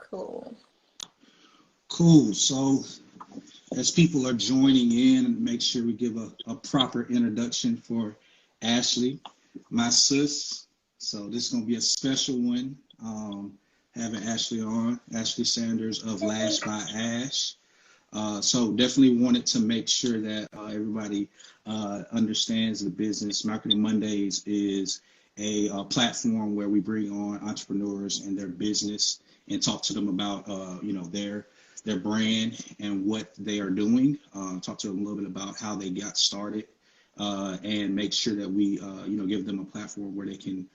Cool. Cool. So as people are joining in, make sure we give a proper introduction for Ashley, my sis. So this is going to be a special one. Having Ashley on, Ashley Sanders of Lashed by Ash. So definitely wanted to make sure that everybody understands the business. Marketing Mondays is a platform where we bring on entrepreneurs and their business and talk to them about their brand and what they are doing. Talk to them a little bit about how they got started, and make sure that we give them a platform where they can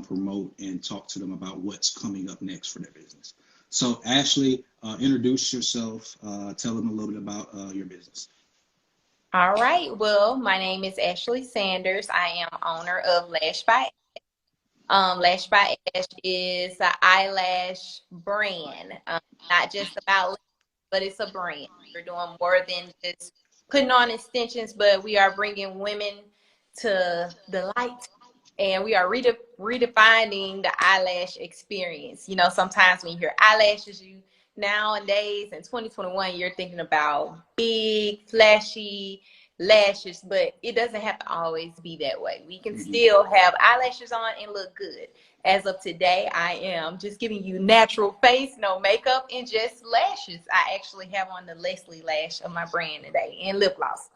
promote and talk to them about what's coming up next for their business. So Ashley, introduce yourself. Tell them a little bit about your business. All right. Well, my name is Ashley Sanders. I am owner of Lashed by Ash. Lashed by Ash is an eyelash brand. Not just about, but it's a brand. We're doing more than just putting on extensions, but we are bringing women to the light, and we are redefining the eyelash experience. You know, sometimes when you hear eyelashes, you nowadays in 2021, you're thinking about big, flashy lashes, but it doesn't have to always be that way. We can still have eyelashes on and look good. As of today, I am just giving you natural face, no makeup, and just lashes. I actually have on the Leslie lash of my brand today and lip gloss.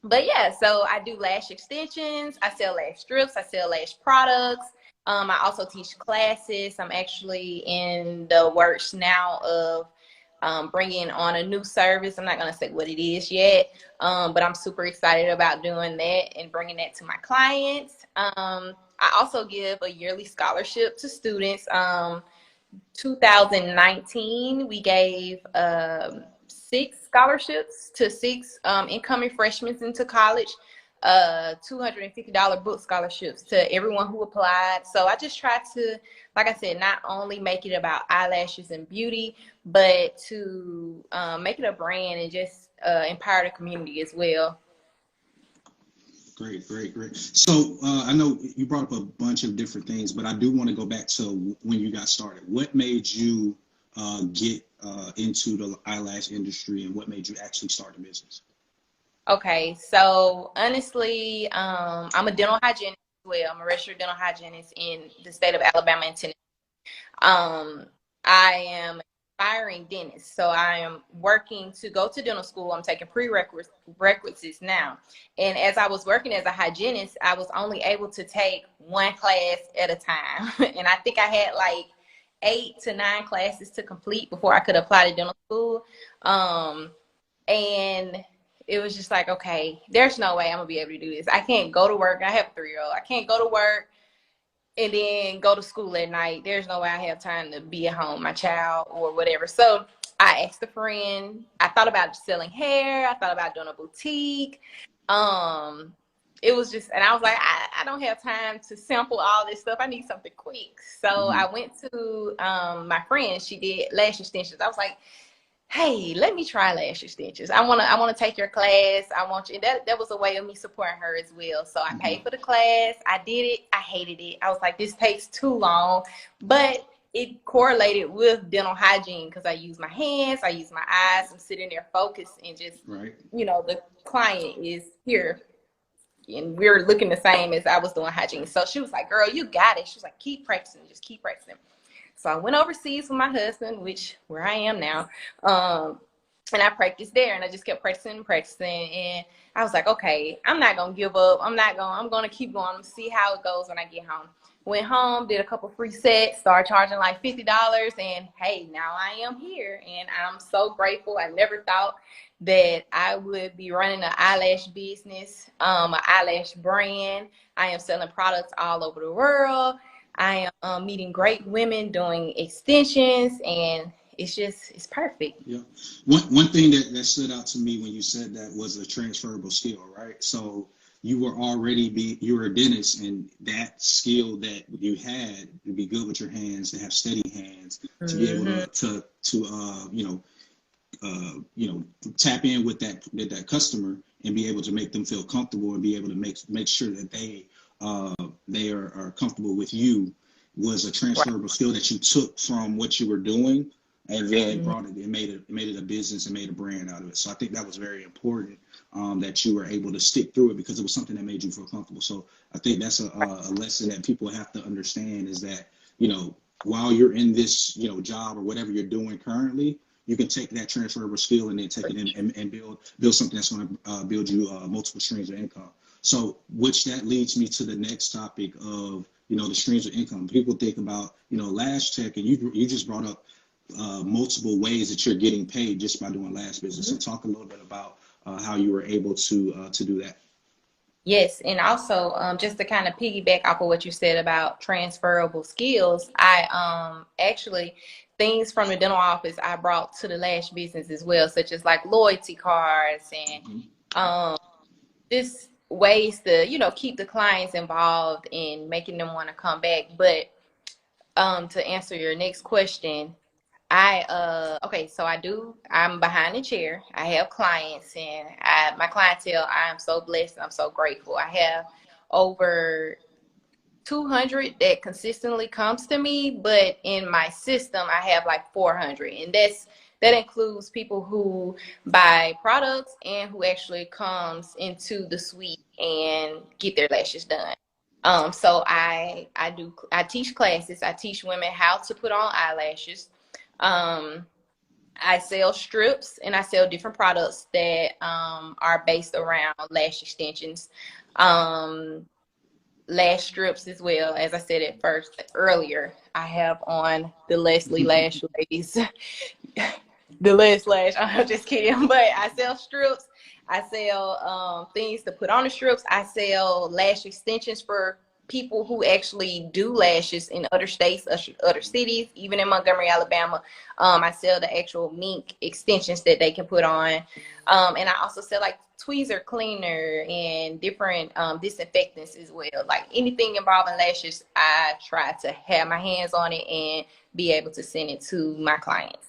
But yeah, so I do lash extensions, I sell lash strips, I sell lash products. I also teach classes. I'm actually in the works now of bringing on a new service. I'm not going to say what it is yet, but I'm super excited about doing that and bringing that to my clients. I also give a yearly scholarship to students. 2019, we gave 6 scholarships to 6 incoming freshmen into college, $250 book scholarships to everyone who applied. So I just try to, like I said, not only make it about eyelashes and beauty, but to make it a brand and just empower the community as well. Great. So I know you brought up a bunch of different things, but I do want to go back to when you got started. What made you get into the eyelash industry, and what made you actually start a business? Okay, so honestly, I'm a dental hygienist as well. I'm a registered dental hygienist in the state of Alabama and Tennessee. I am an aspiring dentist, so I am working to go to dental school. I'm taking prerequisites now. And as I was working as a hygienist, I was only able to take one class at a time. And I think I had like 8 to 9 classes to complete before I could apply to dental school. And it was just like, okay, there's no way I'm gonna be able to do this. I can't go to work. I have a 3-year-old. I can't go to work and then go to school at night. There's no way I have time to be at home, my child or whatever. So I asked a friend. I thought about selling hair. I thought about doing a boutique. It was just, and I was like, I don't have time to sample all this stuff. I need something quick. So I went to my friend. She did lash extensions. I was like, hey, let me try lash extensions. I wanna take your class. I want you. That was a way of me supporting her as well. So I paid for the class. I did it. I hated it. I was like, this takes too long, but it correlated with dental hygiene because I use my hands, I use my eyes. I'm sitting there focused and just, the client is here and we're looking the same as I was doing hygiene. So she was like, girl, you got it. She was like, keep practicing, just keep practicing. So I went overseas with my husband, which where I am now. And I practiced there and I just kept practicing. And I was like, okay, I'm not going to give up. I'm going to keep going. I'm going to see how it goes when I get home. Went home, did a couple free sets, started charging like $50. And hey, now I am here and I'm so grateful. I never thought that I would be running an eyelash business, an eyelash brand. I am selling products all over the world. I am meeting great women doing extensions, and it's perfect. Yeah. One thing that stood out to me when you said that was a transferable skill, right? So you were a dentist, and that skill that you had to be good with your hands, to have steady hands, to be able to tap in with that customer and be able to make them feel comfortable and be able to make sure that they are comfortable with you was a Right. transferable skill that you took from what you were doing and then Mhm. brought it and made it a business and made a brand out of it. So I think that was very important, that you were able to stick through it because it was something that made you feel comfortable. So I think that's a lesson that people have to understand is that, while you're in this, job or whatever you're doing currently, you can take that transferable skill and then take it in and build something that's going to build you multiple streams of income. So, which that leads me to the next topic of, the streams of income. People think about, Lash Tech, and you just brought up multiple ways that you're getting paid just by doing Lash business. So, talk a little bit about how you were able to do that. Yes, and also just to kind of piggyback off of what you said about transferable skills, I actually things from the dental office I brought to the lash business as well, such as like loyalty cards and Mhm. um, just ways to keep the clients involved in making them want to come back. But to answer your next question, okay, so I'm behind the chair. I have clients and my clientele, I am so blessed and I'm so grateful. I have over 200 that consistently comes to me, but in my system I have like 400, and that includes people who buy products and who actually comes into the suite and get their lashes done. So I teach classes. I teach women how to put on eyelashes. Um, I sell strips and I sell different products that are based around lash extensions. Um, Lash strips as well. As I said at first earlier, I have on the Leslie Lash ladies, the Les Lash. I'm just kidding, but I sell strips. I sell things to put on the strips. I sell lash extensions for people who actually do lashes in other states, other cities, even in Montgomery, Alabama. I sell the actual mink extensions that they can put on. And I also sell like tweezer cleaner and different disinfectants as well. Like anything involving lashes, I try to have my hands on it and be able to send it to my clients.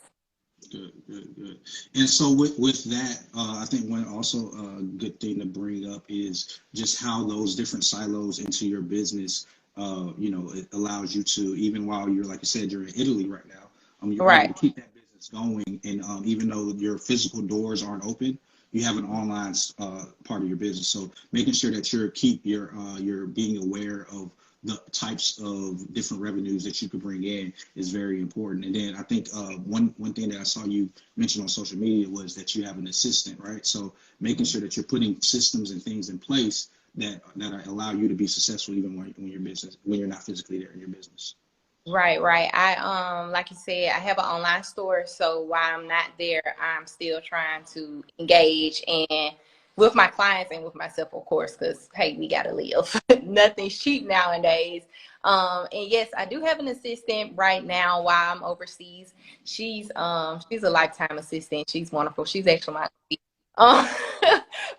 Good, good, good. And so with that, I think one also good thing to bring up is just how those different silos into your business, it allows you to, even while you're, like you said, you're in Italy right now, you're able Right. to keep that business going. And even though your physical doors aren't open, you have an online part of your business. So making sure that you're being aware of the types of different revenues that you could bring in is very important. And then I think one thing that I saw you mention on social media was that you have an assistant, right? So making sure that you're putting systems and things in place that allow you to be successful even when you're not physically there in your business. Right, right. I like you said, I have an online store, so while I'm not there, I'm still trying to engage and with my clients and with myself, of course, because hey, we gotta live. Nothing's cheap nowadays. And yes, I do have an assistant right now while I'm overseas. She's a lifetime assistant. She's wonderful. She's actually my um,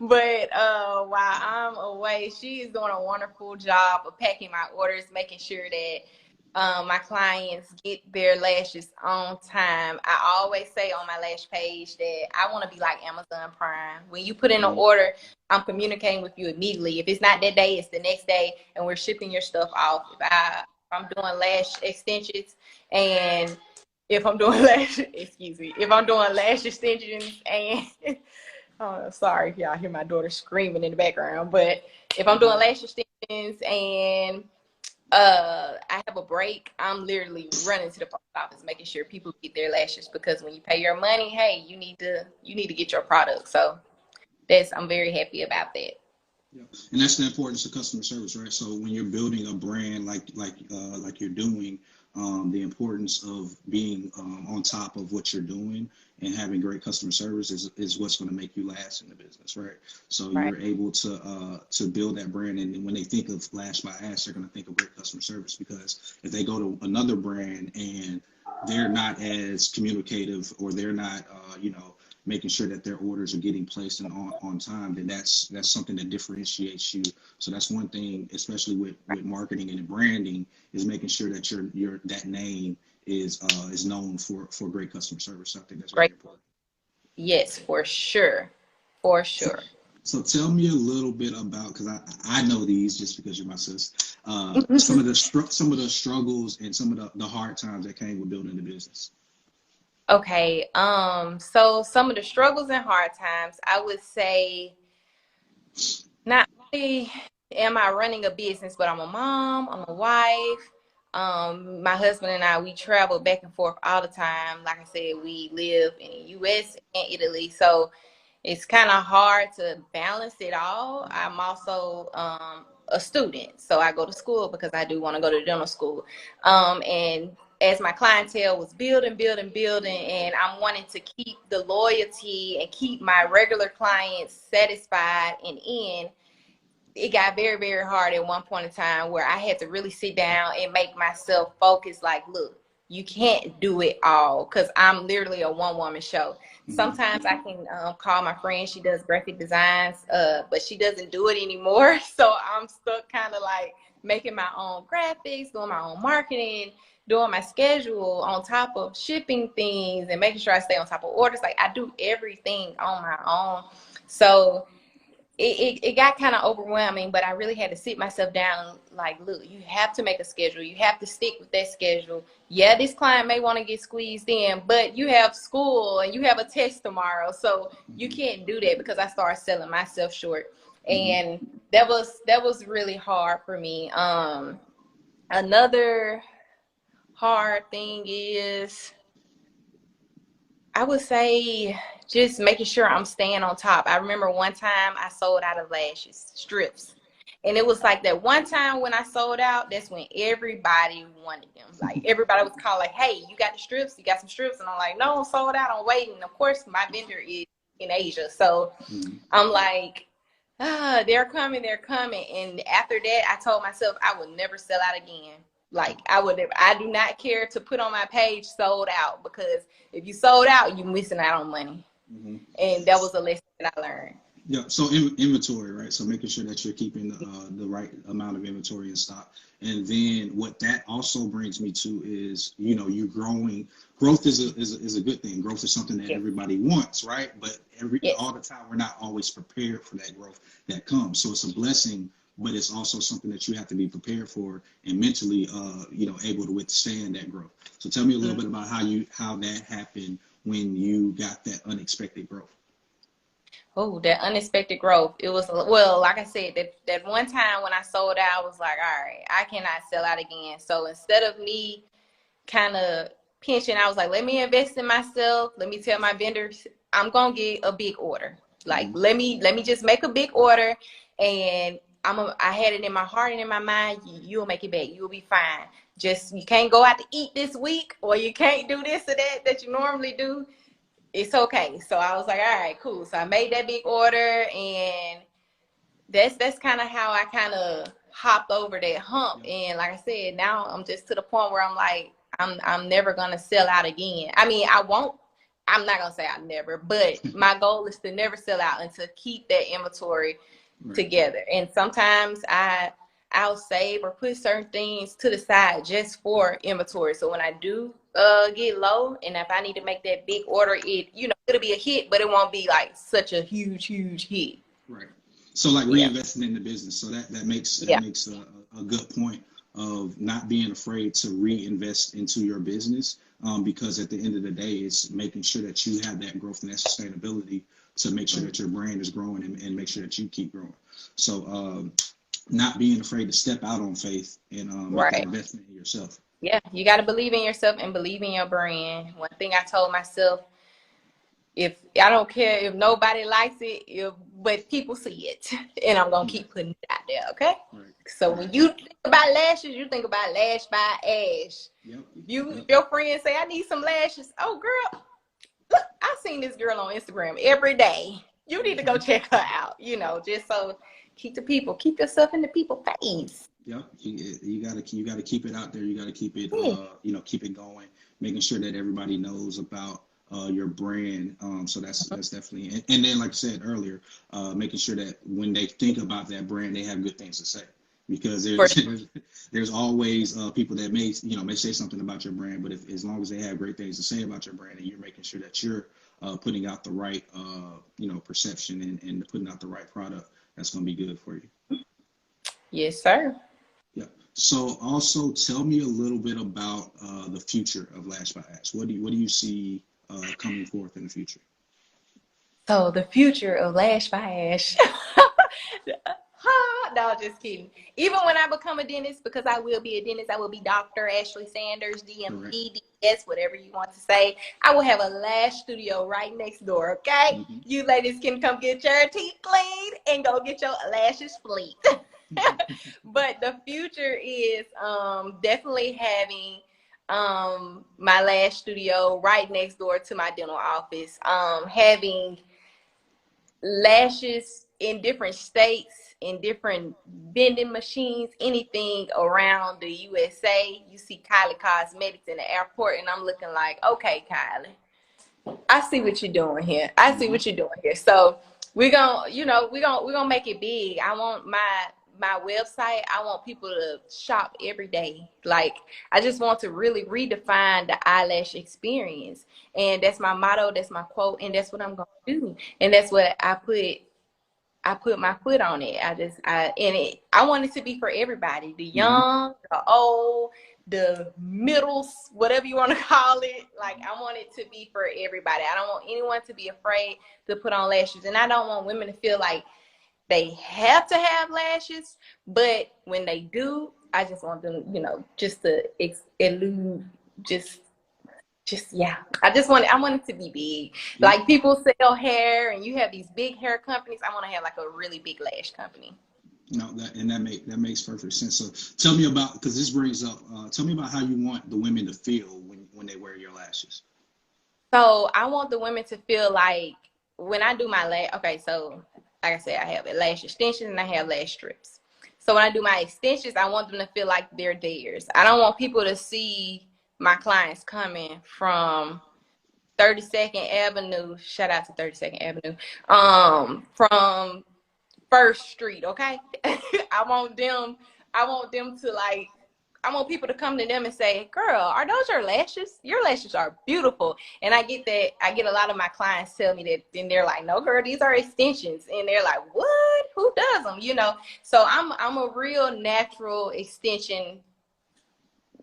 but while I'm away, she is doing a wonderful job of packing my orders, making sure that my clients get their lashes on time. I always say on my lash page that I want to be like Amazon Prime. When you put in an Mm-hmm. order, I'm communicating with you immediately. If it's not that day, it's the next day, and we're shipping your stuff off. If I'm doing lash extensions and if I'm doing lash, excuse me, if I'm doing lash extensions and oh, sorry if y'all hear my daughter screaming in the background, but if I'm doing lash extensions and I have a break, I'm literally running to the post office making sure people get their lashes because when you pay your money, hey, you need to get your product. So that's I'm very happy about that. Yeah, and that's the importance of customer service, right? So when you're building a brand like you're doing, the importance of being on top of what you're doing and having great customer service is what's going to make you last in the business, right? So Right. you're able to build that brand, and when they think of Lashed by Ash, they're going to think of great customer service because if they go to another brand and they're not as communicative or they're not, making sure that their orders are getting placed and on time, then that's something that differentiates you. So that's one thing, especially with marketing and branding, is making sure that your that name is known for great customer service. So I think that's very Great. important. Yes, for sure. For So, sure. So tell me a little bit about, because I know these just because you're my sis. Some of the some of the struggles and some of the hard times that came with building the business. Okay. So some of the struggles and hard times, I would say not only am I running a business, but I'm a mom, I'm a wife. My husband and I, we travel back and forth all the time. Like I said, we live in the US and Italy. So it's kind of hard to balance it all. I'm also a student, so I go to school because I do want to go to dental school. And as my clientele was building, and I'm wanting to keep the loyalty and keep my regular clients satisfied and in, it got very, very hard at one point in time where I had to really sit down and make myself focus like, look, you can't do it all because I'm literally a one woman show. Mm-hmm. Sometimes I can call my friend. She does graphic designs, but she doesn't do it anymore. So I'm stuck kind of like making my own graphics, doing my own marketing, doing my schedule on top of shipping things and making sure I stay on top of orders. Like I do everything on my own. So it got kind of overwhelming, but I really had to sit myself down like, look, you have to make a schedule. You have to stick with that schedule. Yeah, this client may want to get squeezed in, but you have school and you have a test tomorrow. So you Mm-hmm. can't do that because I started selling myself short. Mm-hmm. And that was really hard for me. Another hard thing is I would say just making sure I'm staying on top. I remember one time I sold out of lashes, strips. And it was like that one time when I sold out, that's when everybody wanted them. Like everybody was calling like, hey, you got the strips? You got some strips? And I'm like, no, I'm sold out. I'm waiting. Of course, my vendor is in Asia. So Mm-hmm. I'm like, they're coming, they're coming. And after that, I told myself I would never sell out again. Like I do not care to put on my page sold out because if you sold out, you're missing out on money. Mm-hmm. And that was a lesson that I learned. Yeah, so inventory, right? So making sure that you're keeping the right amount of inventory in stock, and then what that also brings me to is, you growing. Growth is a good thing. Growth is something that Yes. everybody wants, right? But Yes. all the time we're not always prepared for that growth that comes. So it's a blessing, but it's also something that you have to be prepared for and mentally, able to withstand that growth. So tell me a little bit about how that happened when you got that unexpected growth. Oh, that unexpected growth. It was, well, like I said, that one time when I sold out, I was like, all right, I cannot sell out again. So instead of me kind of pinching, I was like, let me invest in myself. Let me tell my vendors I'm gonna get a big order. Like Mm-hmm. let me just make a big order, and I had it in my heart and in my mind. You'll make it back. You'll be fine. Just you can't go out to eat this week, or you can't do this or that you normally do. It's okay. So I was like, all right, cool. So I made that big order, and that's kind of how I kind of hopped over that hump. Yeah. And like I said, now I'm just to the point where I'm like, I'm never gonna sell out again. I mean, I won't. I'm not gonna say I never, but my goal is to never sell out and to keep that inventory Right. together. And sometimes I'll save or put certain things to the side just for inventory. So when I do get low, and if I need to make that big order, it'll be a hit, but it won't be like such a huge hit. Right. So like Yeah. reinvesting in the business. So that Yeah. makes a good point of not being afraid to reinvest into your business, because at the end of the day, it's making sure that you have that growth and that sustainability to make sure that your brand is growing and make sure that you keep growing. So not being afraid to step out on faith and make that Right. investment in yourself. Yeah. You got to believe in yourself and believe in your brand. One thing I told myself, if I don't care if nobody likes it, but people see it, and I'm gonna Right. keep putting it out there. Okay. Right. So Right. when you think about lashes, you think about Lashed by Ash. Yep. If Yep. your friends say, I need some lashes, oh girl, look, I seen this girl on Instagram every day. You need to go Mhm. check her out. Just so keep yourself in the people face. Yep, you gotta keep it out there. You gotta keep it Yeah. keep it going, making sure that everybody knows about your brand. So that's definitely, and then like I said earlier, making sure that when they think about that brand, they have good things to say. because For there's always people that may say something about your brand, but if as long as they have great things to say about your brand and you're making sure that you're putting out the right perception and putting out the right product, that's going to be good for you. yes, sir. Yeah. So also tell me a little bit about the future of Lashed by Ash. What do you see coming forth in the future? So the future of Lash by Ash. No, just kidding. Even when I become a dentist, because I will be a dentist, I will be Dr. Ashley Sanders, Correct. DMP, DS, whatever you want to say. I will have a lash studio right next door, okay? Mm-hmm. You ladies can come get your teeth cleaned and go get your lashes fleet. But the future is definitely having my lash studio right next door to my dental office, having lashes in different states, in different vending machines, anything around the USA. You see Kylie Cosmetics in the airport, and I'm looking like, okay, Kylie, I see what you're doing here. I see Mm-hmm. what you're doing here. So we're gonna make it big. I want my website. I want people to shop every day. Like, I just want to really redefine the eyelash experience, and that's my motto. That's my quote, and that's what I'm gonna do. And that's what I put my foot on it. I want it to be for everybody, the Mm-hmm. young, the old, the middles, whatever you want to call it. Like, I want it to be for everybody. I don't want anyone to be afraid to put on lashes, and I don't want women to feel like they have to have lashes, but when they do, I just want them, just to elude, just yeah. I want it to be big. Yeah. Like, people sell hair and you have these big hair companies. I want to have like a really big lash company. No, that makes perfect sense. So tell me about, because this brings up, tell me about how you want the women to feel when they wear your lashes. So I want the women to feel like when I do my lash. Okay, so like I said, I have a lash extension and I have lash strips. So when I do my extensions, I want them to feel like they're theirs. I don't want people to see my clients coming from 32nd Avenue. Shout out to 32nd Avenue. From First Street, okay? I want them. I want them to like. I want people to come to them and say, "Girl, are those your lashes? Your lashes are beautiful." And I get that. I get a lot of my clients tell me that, and they're like, "No, girl, these are extensions." And they're like, "What? Who does them?" So I'm a real natural extension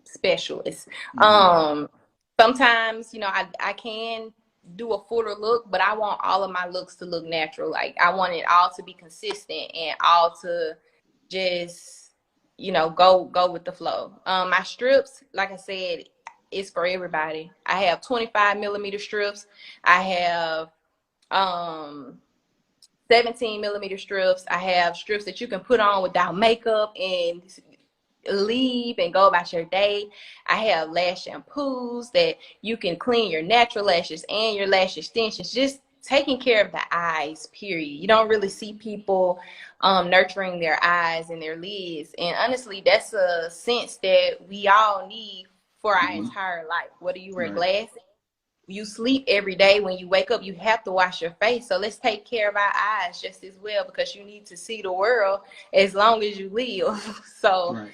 specialist. Mm-hmm. Um, Sometimes, I can do a fuller look, but I want all of my looks to look natural. Like, I want it all to be consistent and all to just, go with the flow. My strips, like I said, is for everybody. I have 25 millimeter strips. I have um 17 millimeter strips. I have strips that you can put on without makeup and leave and go about your day. I have lash shampoos that you can clean your natural lashes and your lash extensions. Just taking care of the eyes, period. You don't really see people nurturing their eyes and their lids. And honestly, that's a sense that we all need for our Mm-hmm. entire life. Whether you wear Right. glasses, you sleep every day. When you wake up, you have to wash your face. So let's take care of our eyes just as well, because you need to see the world as long as you live. So Right.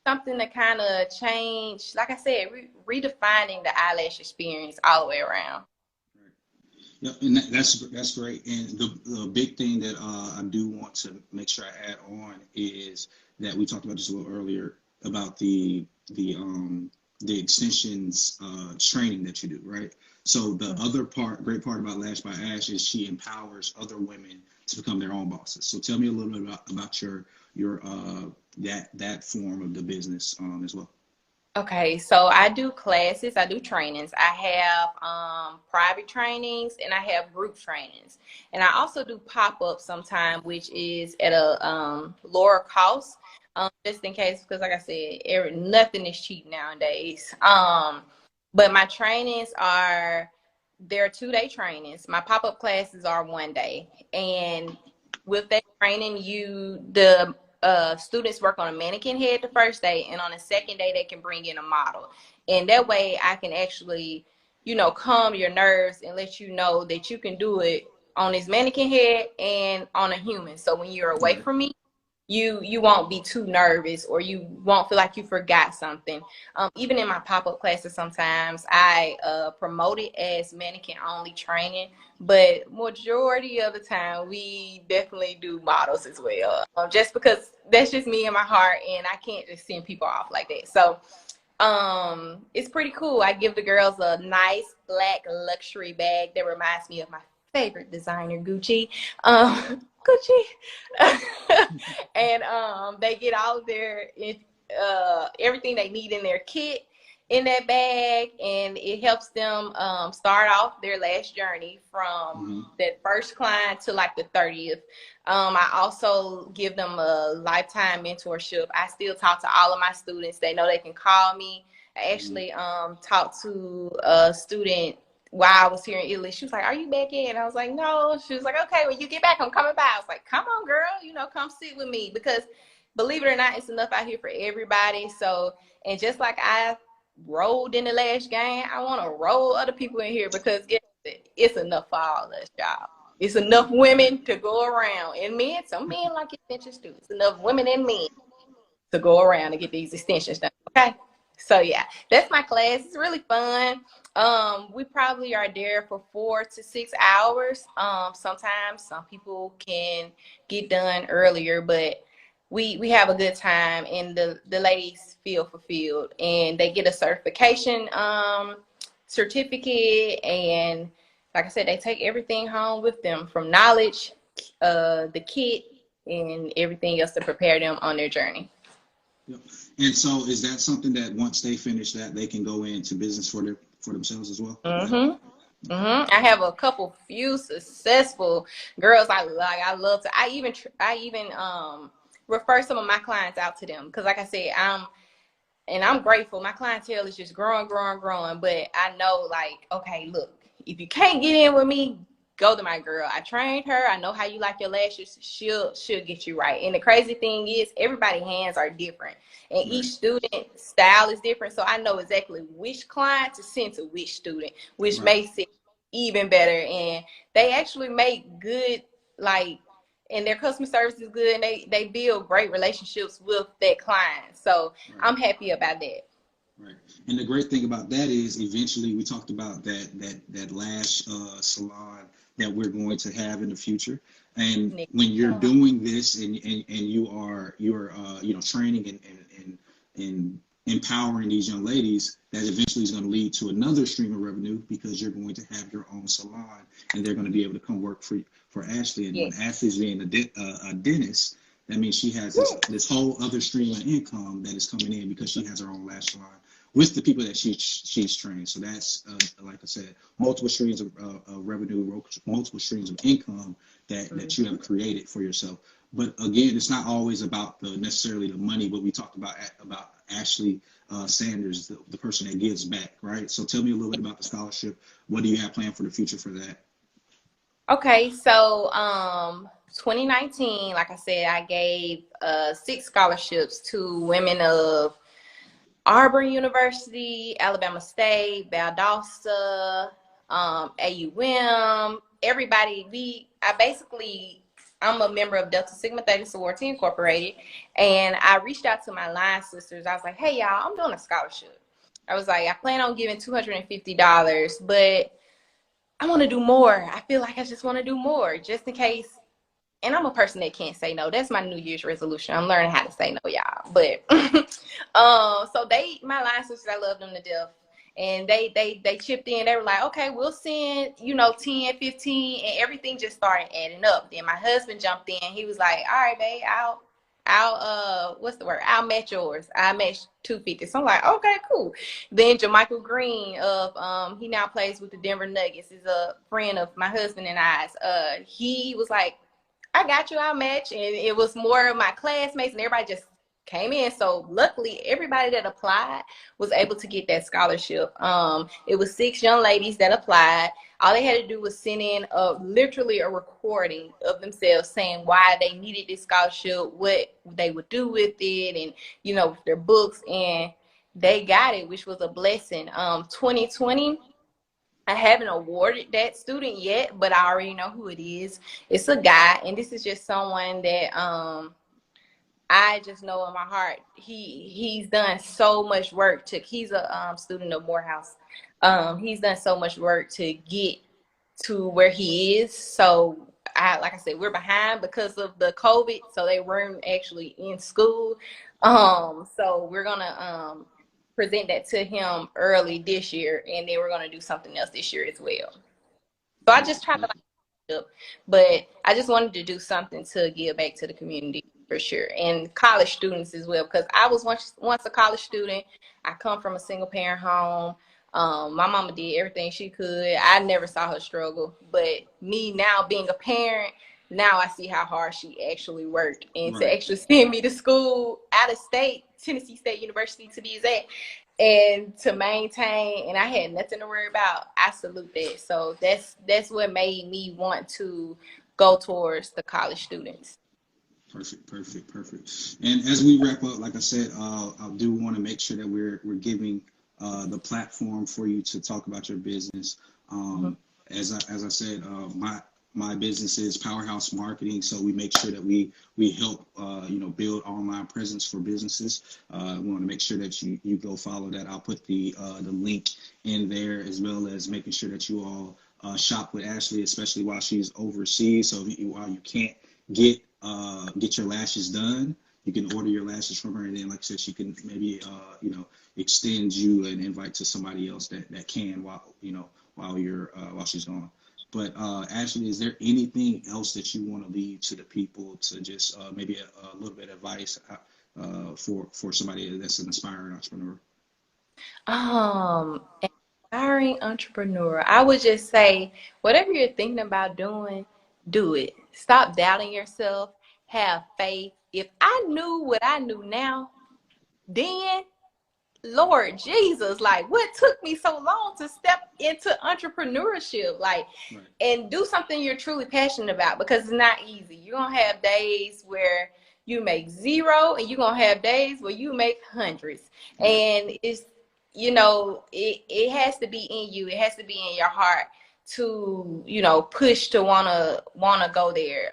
something to kind of change, like I said, redefining the eyelash experience all the way around. Right. Yeah, and that's great. And the big thing that I do want to make sure I add on is that we talked about this a little earlier about the extensions training that you do, right? So the other great part about Lash by Ash is she empowers other women to become their own bosses. So tell me a little bit about your that form of the business as well. Okay, so I do classes, I do trainings. I have private trainings and I have group trainings. And I also do pop-ups sometime, which is at a lower cost, just in case, because like I said, nothing is cheap nowadays. But my trainings they're 2-day trainings. My pop-up classes are 1 day. And with that training, the students work on a mannequin head the first day, and on the second day they can bring in a model, and that way I can actually calm your nerves and let you know that you can do it on this mannequin head and on a human. So when you're away Right. from me, you won't be too nervous, or you won't feel like you forgot something. Even in my pop-up classes, sometimes I promote it as mannequin only training, but majority of the time we definitely do models as well, just because that's just me and my heart, and I can't just send people off like that. So it's pretty cool. I give the girls a nice black luxury bag that reminds me of my favorite designer, Gucci. Gucci. And they get all of their everything they need in their kit in that bag, and it helps them start off their last journey from that first client to like the 30th. I also give them a lifetime mentorship. I still talk to all of my students. They know they can call me. I actually talked to a student while I was here in Italy. She was like, "Are you back in?" And I was like, "No." She was like, "Okay, when you get back, I'm coming by." I was like, "Come on, girl, come sit with me," because believe it or not, it's enough out here for everybody. So, and just like I rolled in the last game, I want to roll other people in here, because it's enough for all of us, y'all. It's enough women to go around, and men. Some men like extensions too. It's enough women and men to go around and get these extensions done. Okay. So yeah, that's my class. It's really fun. We probably are there for 4 to 6 hours. Sometimes some people can get done earlier, but we have a good time, and the ladies feel fulfilled, and they get a certification certificate, and like I said, they take everything home with them, from knowledge, the kit, and everything else to prepare them on their journey. Yep. And so, is that something that once they finish that, they can go into business for themselves as well? I have a few successful girls I like. I love to. I even refer some of my clients out to them, because, like I said, I'm grateful. My clientele is just growing, growing, growing. But I know, like, okay, look, if you can't get in with me, go to my girl. I trained her. I know how you like your lashes. She'll get you right. And the crazy thing is, everybody's hands are different, and each student style is different. So I know exactly which client to send to which student, which makes it even better. And they actually make good, like, and their customer service is good, and they build great relationships with that client. So I'm happy about that. Right. And the great thing about that is, eventually, we talked about that lash salon that we're going to have in the future. And when you're doing this, and you're training and empowering these young ladies, that eventually is going to lead to another stream of revenue, because you're going to have your own salon, and they're going to be able to come work for Ashley. And when Ashley's being a dentist, that means she has this whole other stream of income that is coming in, because she has her own lash salon with the people that she's trained. So that's, like I said, multiple streams of revenue, multiple streams of income that you have created for yourself. But again, it's not always about necessarily the money, but we talked about Ashley Sanders, the person that gives back, right? So tell me a little bit about the scholarship. What do you have planned for the future for that? Okay, so 2019, like I said, I gave 6 scholarships to women of Auburn University, Alabama State, Valdosta, AUM, everybody. I'm a member of Delta Sigma Theta Sorority Incorporated, and I reached out to my line sisters. I was like, "Hey, y'all, I'm doing a scholarship." I was like, "I plan on giving $250, but I want to do more. I feel like I just want to do more, just in case." And I'm a person that can't say no. That's my New Year's resolution. I'm learning how to say no, y'all. But so my line sisters, I love them to death. And they chipped in. They were like, "Okay, we'll send, 10, 15, and everything just started adding up. Then my husband jumped in. He was like, "All right, babe, what's the word? I'll match yours. I'll match 250." So I'm like, "Okay, cool." Then Jermichael Green he now plays with the Denver Nuggets. Is a friend of my husband and I's. He was like, "I got you, I'll match." And it was more of my classmates, and everybody just came in. So luckily, everybody that applied was able to get that scholarship. It was 6 young ladies that applied. All they had to do was send in literally a recording of themselves saying why they needed this scholarship, what they would do with it, and their books, and they got it, which was a blessing. 2020. I haven't awarded that student yet, but I already know who it is. It's a guy, and this is just someone that I just know in my heart he's done so much work to. He's a student of Morehouse. He's done so much work to get to where he is. So like I said, we're behind because of the COVID. So they weren't actually in school. So we're gonna present that to him early this year, and then we're gonna do something else this year as well. So I just Perfect, try to, perfect. but I just wanted to do something to give back to the community for sure, and college students as well, because I was once a college student. I come from a single parent home. My mama did everything she could. I never saw her struggle, but me now being a parent, now I see how hard she actually worked, and to Right. actually send me to school out of state, Tennessee State University to be exact, and to maintain, and I had nothing to worry about. I salute that. So that's what made me want to go towards the college students. Perfect, perfect, perfect. And as we wrap up, like I said, I do want to make sure that we're giving the platform for you to talk about your business. Mhm. As I said, my business is Powerhouse Marketing, so we make sure that we help build online presence for businesses. We want to make sure that you go follow that. I'll put the link in there, as well as making sure that you all shop with Ashley, especially while she's overseas. So while you can't get your lashes done, you can order your lashes from her, and then, like I said, she can maybe extend you an invite to somebody else that can while she's gone. But Ashley, is there anything else that you want to leave to the people, to just maybe a little bit of advice for somebody that's an aspiring entrepreneur? Um, Inspiring entrepreneur. I would just say, whatever you're thinking about doing, do it. Stop doubting yourself. Have faith. If I knew what I knew now, then Lord Jesus, like what took me so long to step into entrepreneurship, like, Right. and do something you're truly passionate about, because it's not easy. You're gonna have days where you make zero, and you're gonna have days where you make hundreds. Right. And it has to be in you, it has to be in your heart to, push to wanna go there.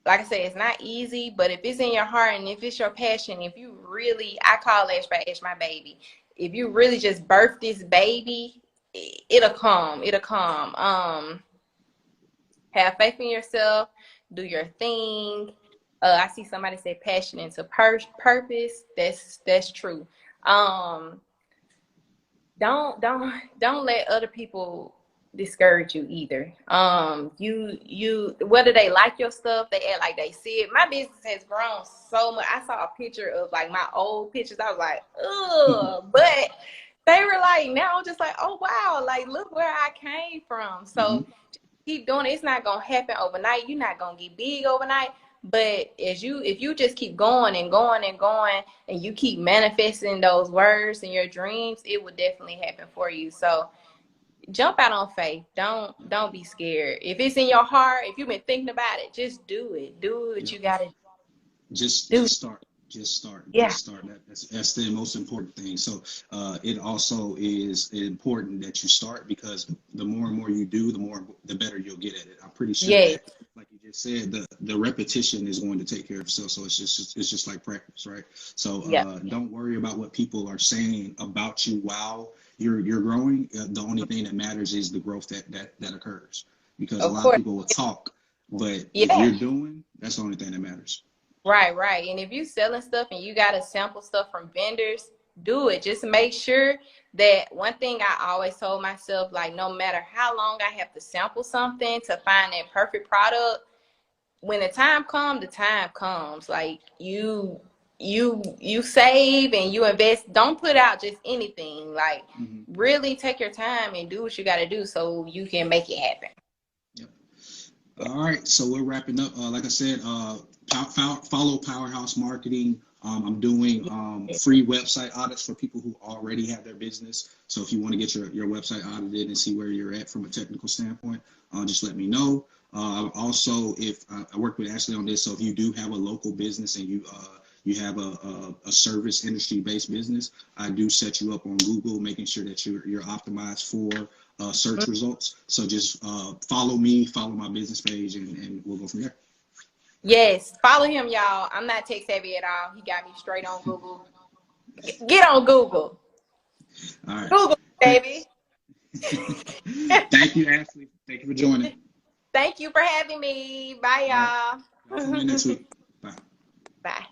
Like I said, it's not easy, but if it's in your heart and if it's your passion, if you really, I call Lashed by Ash my baby. If you really just birth this baby, it'll come. It'll come. Have faith in yourself. Do your thing. I see somebody say passion into purpose. That's true. Um, don't let other people discourage you either. You whether they like your stuff, they act like they see it. My business has grown so much. I saw a picture of like my old pictures. I was like, ugh, but they were like, now I'm just like, oh wow, like look where I came from. Hmm. So keep doing it. It's not gonna happen overnight. You're not gonna get big overnight. But if you just keep going and going and going, and you keep manifesting those words and your dreams, it will definitely happen for you. So jump out on faith. Don't be scared. If it's in your heart, if you've been thinking about it, just do it. Do what Yep. you gotta Just do. just start. Just start. Yeah. Just start. That's the most important thing. So it also is important that you start, because the more and more you do, the better you'll get at it. I'm pretty sure Yes. that, like you just said, the repetition is going to take care of itself. So it's just like practice, right? So Yeah. don't worry about what people are saying about you while you're growing. The only thing that matters is the growth that occurs, because a Of lot of course. people will talk, but if Yeah. you're doing, that's the only thing that matters. Right, right. And if you selling stuff and you gotta sample stuff from vendors, do it. Just make sure that one thing I always told myself, like no matter how long I have to sample something to find that perfect product, when the time comes. Like you save and you invest. Don't put out just anything. Like Mhm. really take your time and do what you gotta do so you can make it happen. Yep. All right, so we're wrapping up. Like I said, follow Powerhouse Marketing. I'm doing free website audits for people who already have their business. So if you want to get your website audited and see where you're at from a technical standpoint, just let me know. Also, if I work with Ashley on this, so if you do have a local business and you have a service industry based business, I do set you up on Google, making sure that you're optimized for search results. So just follow me, follow my business page, and we'll go from there. Yes, follow him, y'all. I'm not tech savvy at all. He got me straight on Google. Get on Google. All right. Google, baby. Thank you, Ashley. Thank you for joining. Thank you for having me. All right. Bye, Y'all tune in next y'all. week. Bye. Bye.